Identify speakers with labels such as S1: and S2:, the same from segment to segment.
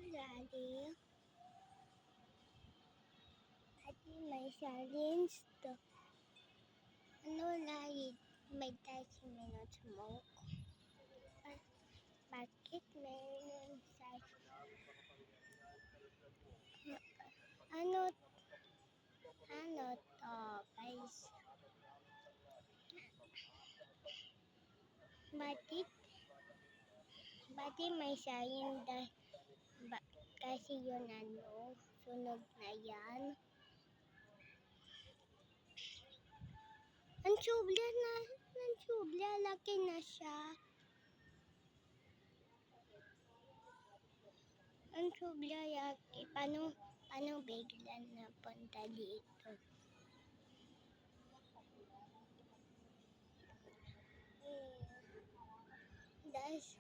S1: Daddy, may challenge to. Ano lagi may tayo minutes mo? Bakit meron sa ano to guys? Bakit may sayang kasi yun sunog na yan. Ang subla, laki na siya. Ang subla, laki. Paano bigla na punta dito? Das,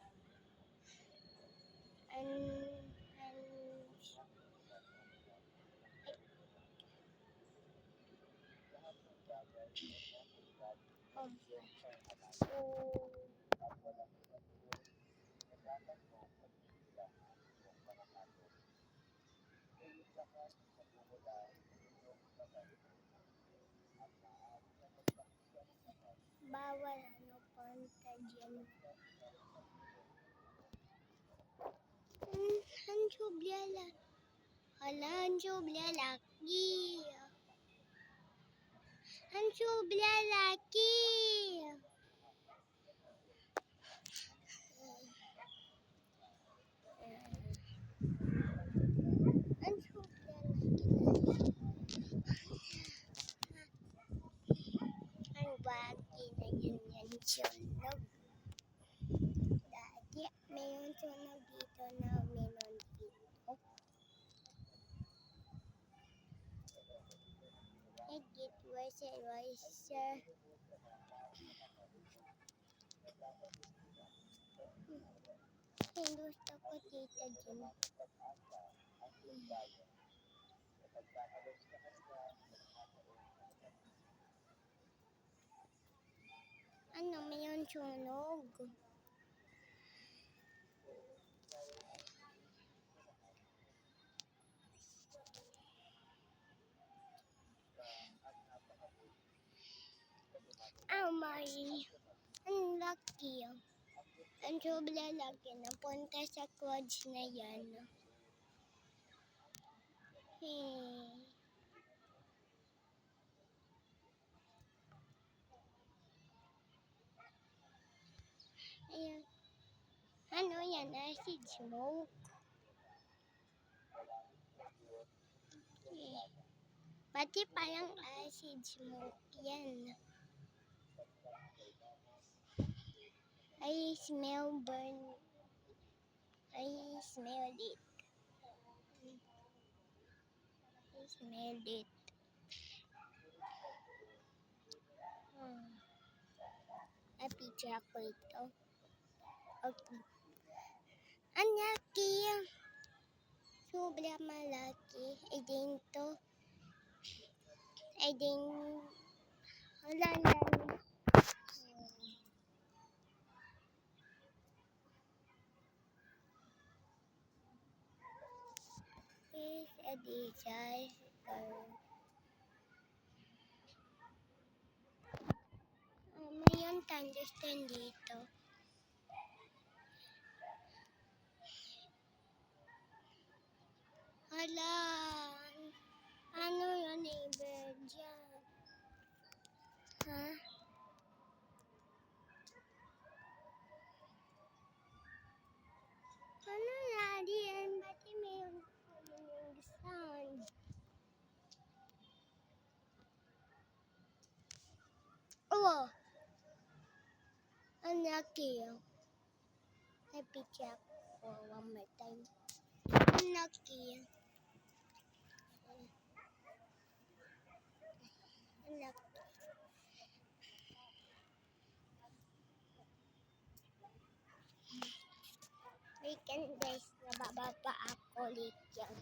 S1: bawal punta dyan. Ang subla, ang subla laki. Ang subla laki. Ang subla laki. Ang bagi na yan sunog. Dati mayroon sunog dito na meron dito. It get worse and worse. Gusto ko dito dyan. Ano, mayroon sunog. Ang laki. Ang sobra laki. Napunta sa quads na yan. Ayan. Ano yan? Acid smoke. Pati parang acid smoke yan. I smell burn. I smell it. I smell it. Picture ako ito. Okay. Ang laki. Sobra malaki. Ay din to. Ay din. Wala na. Is a disaster. Mayroon thunderstorm dito. Hala. Ano yun, neighbor dyan? Ha? Ano na yan? Ba't mayroon sound? Oh! Ang laki. May picture ako one more time. Ang laki. Ang laki. Weekend guys, nabababa ako ulit yan.